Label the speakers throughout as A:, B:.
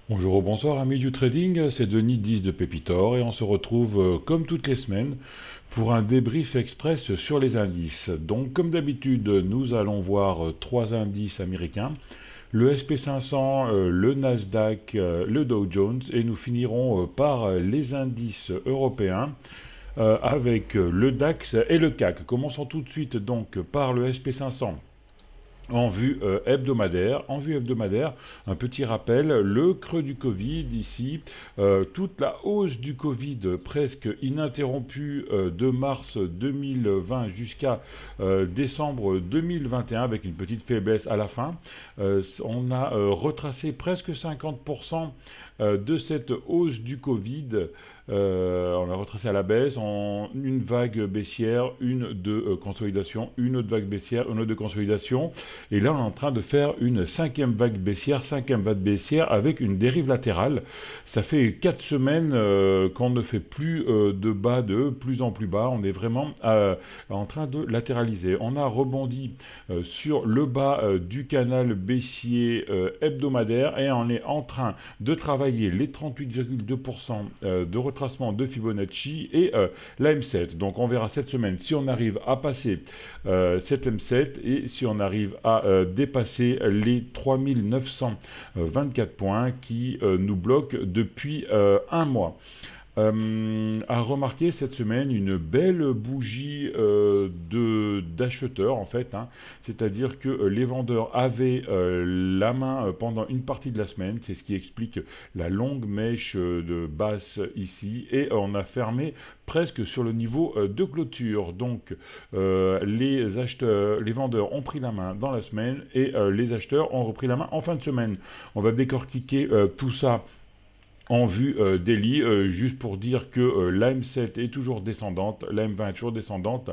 A: Bonjour, bonsoir amis du trading, c'est Denis 10 de Pépitor et on se retrouve comme toutes les semaines pour un débrief express sur les indices. Donc comme d'habitude, nous allons voir trois indices américains, le SP500, le Nasdaq, le Dow Jones et nous finirons par les indices européens avec le DAX et le CAC. Commençons tout de suite donc par le SP500. En vue hebdomadaire, un petit rappel, le creux du Covid ici, toute la hausse du Covid presque ininterrompue de mars 2020 jusqu'à décembre 2021 avec une petite faiblesse à la fin. On a retracé presque 50% de cette hausse du Covid. On a retracé à la baisse en une vague baissière, une de consolidation, une autre vague baissière, une autre de consolidation. Et là, on est en train de faire une cinquième vague baissière avec une dérive latérale. Ça fait 4 semaines qu'on ne fait plus de bas de plus en plus bas. On est vraiment en train de latéraliser. On a rebondi sur le bas du canal baissier hebdomadaire et on est en train de travailler les 38,2% de retracement de Fibonacci et la M7. Donc on verra cette semaine si on arrive à passer cette M7 et si on arrive à dépasser les 3924 points qui nous bloquent depuis un mois. A remarqué cette semaine une belle bougie d'acheteurs en fait, hein. C'est-à-dire que les vendeurs avaient la main pendant une partie de la semaine, c'est ce qui explique la longue mèche de basse ici, et on a fermé presque sur le niveau de clôture. Donc les vendeurs ont pris la main dans la semaine et les acheteurs ont repris la main en fin de semaine. On va décortiquer tout ça en vue daily, juste pour dire que la M7 est toujours descendante, la M20 est toujours descendante,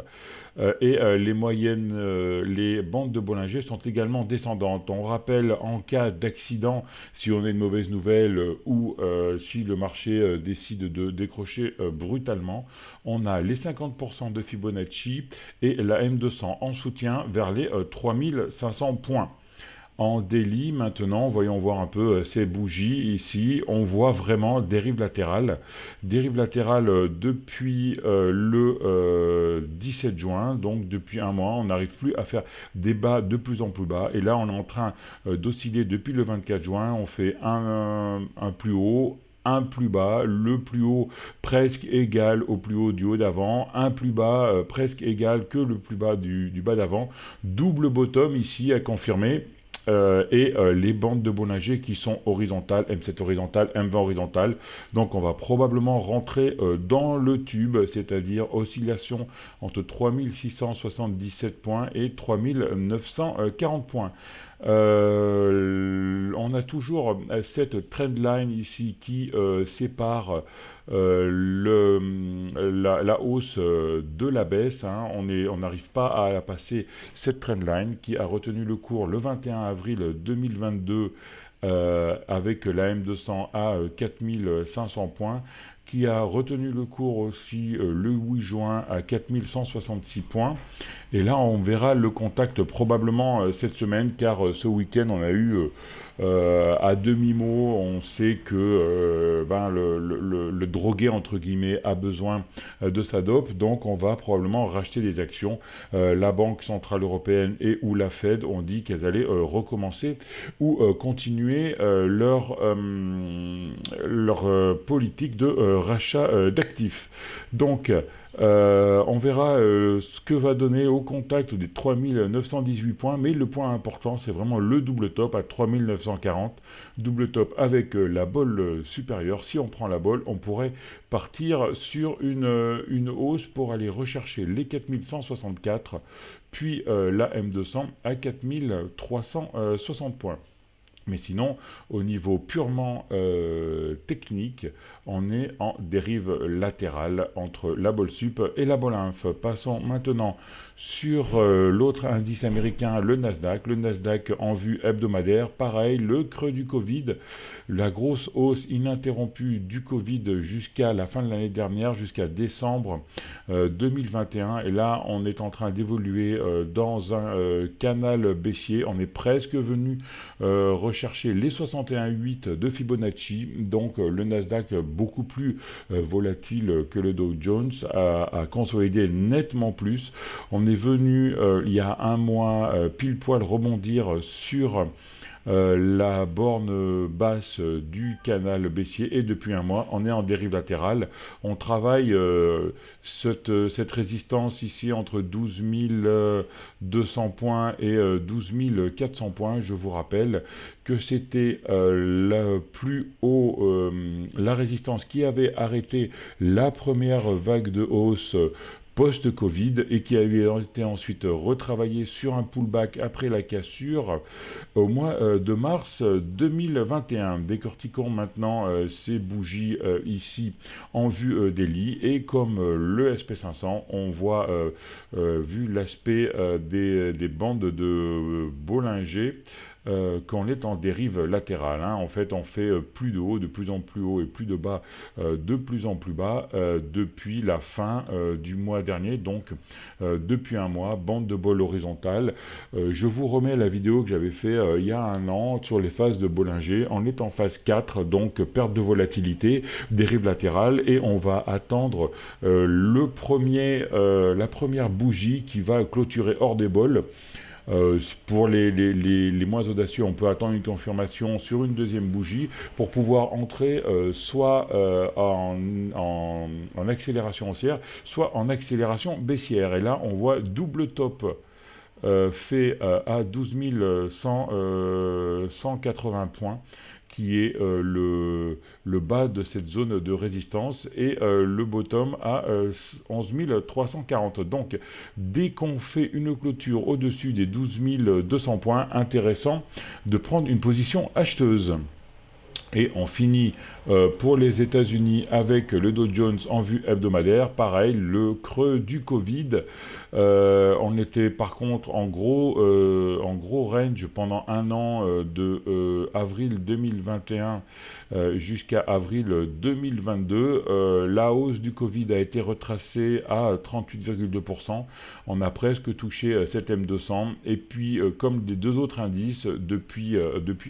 A: et les moyennes, les bandes de Bollinger sont également descendantes. On rappelle en cas d'accident, si on a une mauvaise nouvelle ou si le marché décide de décrocher brutalement, on a les 50% de Fibonacci et la M200 en soutien vers les 3500 points. En daily, maintenant, voyons voir un peu ces bougies ici. On voit vraiment dérive latérale. Dérive latérale depuis le 17 juin, donc depuis un mois. On n'arrive plus à faire des bas de plus en plus bas. Et là, on est en train d'osciller depuis le 24 juin. On fait un plus haut, un plus bas, le plus haut presque égal au plus haut du haut d'avant, un plus bas presque égal que le plus bas du bas d'avant. Double bottom ici à confirmer. Et les bandes de Bollinger qui sont horizontales, M7 horizontale, M20 horizontale. Donc on va probablement rentrer dans le tube, c'est-à-dire oscillation entre 3677 points et 3940 points. On a toujours cette trendline ici qui sépare la hausse de la baisse, hein. On n'arrive pas à la passer cette trendline qui a retenu le cours le 21 avril 2022 avec la M200 à 4500 points, qui a retenu le cours aussi le 8 juin à 4166 points. Et là, on verra le contact probablement cette semaine, car ce week-end, on a eu à demi-mot, on sait que le drogué, entre guillemets, a besoin de sa dope, donc on va probablement racheter des actions. La Banque Centrale Européenne et ou la Fed ont dit qu'elles allaient recommencer ou continuer leur politique de rachat d'actifs. Donc, on verra ce que va donner au contact des 3918 points, mais le point important, c'est vraiment le double top à 3940. Double top avec la bolle supérieure. Si on prend la bolle, on pourrait partir sur une hausse pour aller rechercher les 4164, puis la M200 à 4360 points. Mais sinon, au niveau purement technique, on est en dérive latérale entre la bolle sup et la bolle inf. Passons maintenant Sur l'autre indice américain, le Nasdaq. Le Nasdaq en vue hebdomadaire, pareil, le creux du Covid, la grosse hausse ininterrompue du Covid jusqu'à la fin de l'année dernière, jusqu'à décembre 2021. Et là, on est en train d'évoluer dans un canal baissier. On est presque venu rechercher les 61,8 de Fibonacci. Donc le Nasdaq, beaucoup plus volatile que le Dow Jones, a consolidé nettement plus. On est venu il y a un mois pile poil rebondir sur la borne basse du canal baissier, et depuis un mois on est en dérive latérale. On travaille cette résistance ici entre 12 200 points et 12 400 points. Je vous rappelle que c'était le plus haut, la résistance qui avait arrêté la première vague de hausse post-Covid et qui avait été ensuite retravaillé sur un pullback après la cassure au mois de mars 2021. Décortiquons maintenant ces bougies ici en vue daily, et comme le SP500, on voit, vu l'aspect des bandes de Bollinger, qu'on est en dérive latérale. En fait, on fait plus de haut, de plus en plus haut, et plus de bas, de plus en plus bas, depuis la fin du mois dernier, donc depuis un mois, bande de bol horizontale. Je vous remets la vidéo que j'avais fait il y a un an sur les phases de Bollinger. On est en phase 4, donc perte de volatilité, dérive latérale, et on va attendre la première bougie qui va clôturer hors des bols. Pour les moins audacieux, on peut attendre une confirmation sur une deuxième bougie pour pouvoir entrer soit en accélération haussière, soit en accélération baissière. Et là, on voit double top fait à 12 180 points, qui est le bas de cette zone de résistance, et le bottom à 11 340. Donc, dès qu'on fait une clôture au-dessus des 12 200 points, intéressant de prendre une position acheteuse. Et on finit pour les États-Unis avec le Dow Jones en vue hebdomadaire. Pareil, le creux du Covid. On était par contre en gros range pendant un an, de avril 2021 jusqu'à avril 2022. La hausse du Covid a été retracée à 38,2%. On a presque touché cette M200. Et puis, comme les deux autres indices, depuis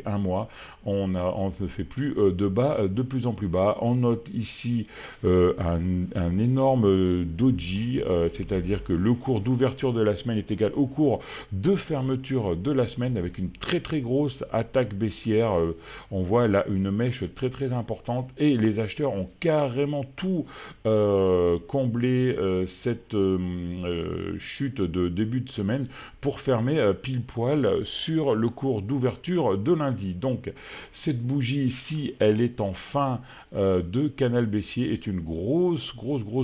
A: un mois, on ne fait plus de bas, de plus en plus bas. On note ici un énorme doji, c'est-à-dire que le cours d'ouverture de la semaine est égal au cours de fermeture de la semaine, avec une très très grosse attaque baissière. On voit là une mèche très très importante, et les acheteurs ont carrément tout comblé cette chute de début de semaine pour fermer pile poil sur le cours d'ouverture de lundi. Donc cette bougie, si elle est en fin de canal baissier, est une grosse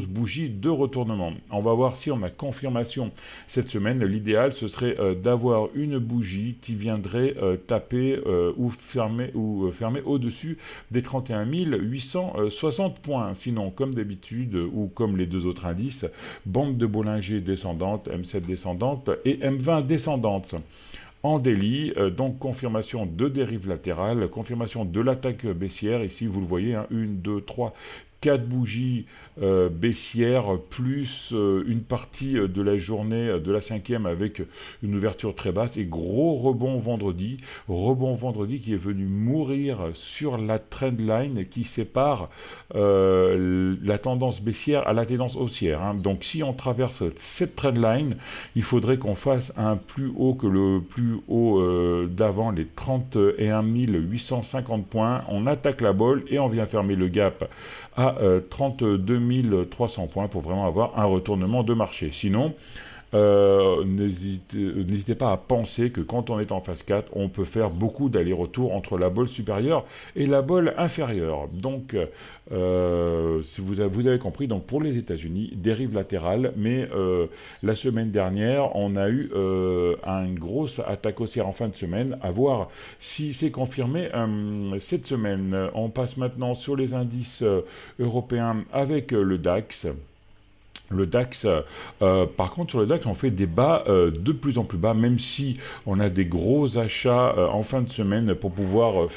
A: bougie de retournement. On va voir si on a confirmation cette semaine. L'idéal, ce serait d'avoir une bougie qui viendrait taper ou fermer au-dessus des 31 860 points. Sinon, comme d'habitude, ou comme les deux autres indices, bande de Bollinger descendante, M7 descendante et M20 descendante. En daily, donc confirmation de dérive latérale, confirmation de l'attaque baissière. Ici, vous le voyez, 1, 2, 3, 4 bougies baissières, plus une partie de la journée de la cinquième avec une ouverture très basse, et gros rebond vendredi qui est venu mourir sur la trendline qui sépare la tendance baissière à la tendance haussière. Donc si on traverse cette trendline, il faudrait qu'on fasse un plus haut que le plus haut d'avant, les 31 850 points. On attaque la bolle et on vient fermer le gap à 32 300 points pour vraiment avoir un retournement de marché. Sinon, n'hésitez pas à penser que quand on est en phase 4, on peut faire beaucoup d'allers-retours entre la bolle supérieure et la bolle inférieure. Donc, si vous avez compris, donc pour les États-Unis, dérive latérale, mais la semaine dernière, on a eu une grosse attaque haussière en fin de semaine. À voir si c'est confirmé cette semaine. On passe maintenant sur les indices européens avec le DAX. Le DAX, par contre, sur le DAX, on fait des bas de plus en plus bas, même si on a des gros achats en fin de semaine pour pouvoir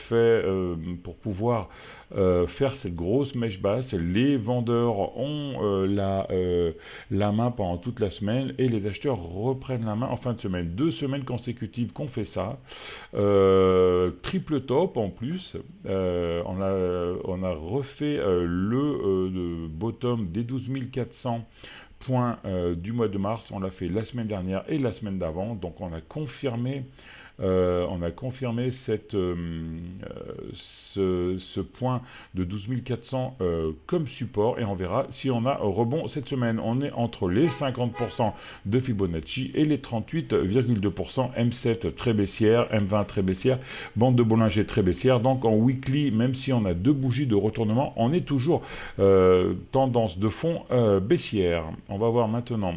A: faire cette grosse mèche basse. Les vendeurs ont la main pendant toute la semaine et les acheteurs reprennent la main en fin de semaine. 2 semaines consécutives qu'on fait ça. Triple top en plus. On a refait le bottom des 12 400 points du mois de mars. On l'a fait la semaine dernière et la semaine d'avant. Donc on a confirmé ce point de 12 400 comme support et on verra si on a rebond cette semaine. On est entre les 50% de Fibonacci et les 38,2% M7 très baissière, M20 très baissière, bande de Bollinger très baissière. Donc en weekly, même si on a 2 bougies de retournement, on est toujours tendance de fond baissière. On va voir maintenant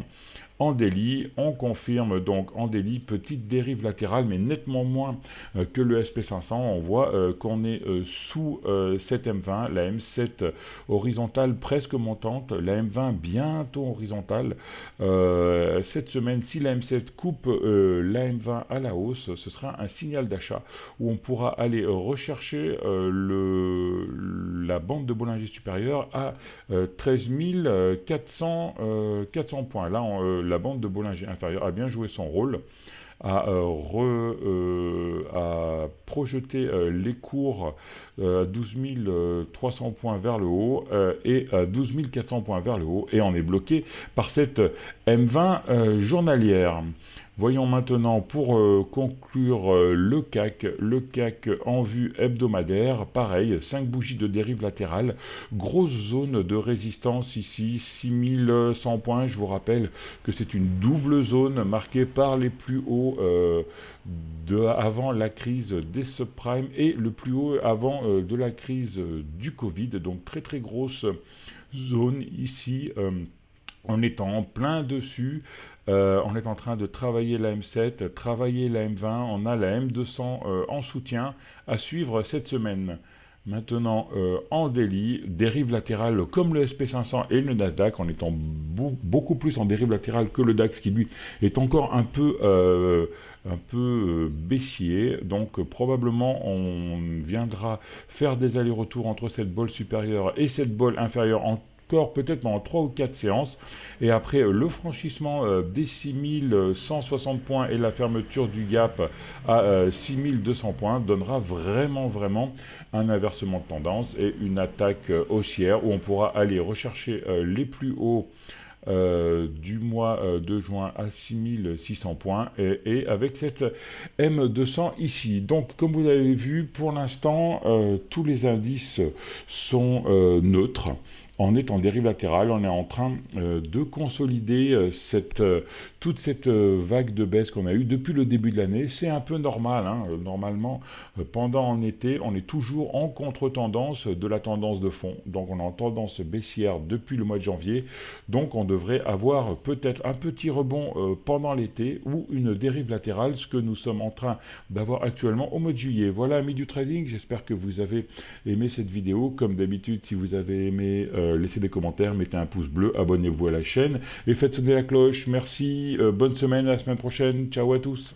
A: en daily, on confirme donc en daily, petite dérive latérale, mais nettement moins que le SP500. On voit qu'on est sous cette M20, la M7 horizontale presque montante, la M20 bientôt horizontale. Cette semaine, si la M7 coupe la M20 à la hausse, ce sera un signal d'achat où on pourra aller rechercher la bande de Bollinger supérieure à 13 400 points. Là, la bande de Bollinger inférieure a bien joué son rôle, à projeter les cours à 12 300 points vers le haut et à 12 400 points vers le haut, et on est bloqué par cette M20 journalière. Voyons maintenant pour conclure le CAC. Le CAC en vue hebdomadaire, pareil, 5 bougies de dérive latérale, grosse zone de résistance ici, 6100 points. Je vous rappelle que c'est une double zone marquée par les plus hauts avant la crise des subprimes et le plus haut avant de la crise du Covid. Donc très très grosse zone ici. On est en plein dessus. On est en train de travailler la M7, travailler la M20. On a la M200 en soutien à suivre cette semaine. Maintenant, en daily, dérive latérale comme le SP500 et le Nasdaq, en étant beaucoup plus en dérive latérale que le DAX qui, lui, est encore un peu baissier. Donc, probablement, on viendra faire des allers-retours entre cette bolle supérieure et cette bolle inférieure encore peut-être pendant 3 ou 4 séances, et après le franchissement des 6160 points et la fermeture du gap à 6200 points donnera vraiment un inversement de tendance et une attaque haussière où on pourra aller rechercher les plus hauts du mois de juin à 6600 points et avec cette M200 ici. Donc comme vous avez vu, pour l'instant tous les indices sont neutres. On est en dérive latérale, on est en train de consolider toute cette vague de baisse qu'on a eue depuis le début de l'année. C'est un peu normal, hein. Normalement, pendant un été, on est toujours en contre-tendance de la tendance de fond. Donc on est en tendance baissière depuis le mois de janvier. Donc on devrait avoir peut-être un petit rebond pendant l'été ou une dérive latérale, ce que nous sommes en train d'avoir actuellement au mois de juillet. Voilà, amis du trading, j'espère que vous avez aimé cette vidéo. Comme d'habitude, si vous avez aimé, laissez des commentaires, mettez un pouce bleu, abonnez-vous à la chaîne et faites sonner la cloche. Merci, bonne semaine, à la semaine prochaine, ciao à tous.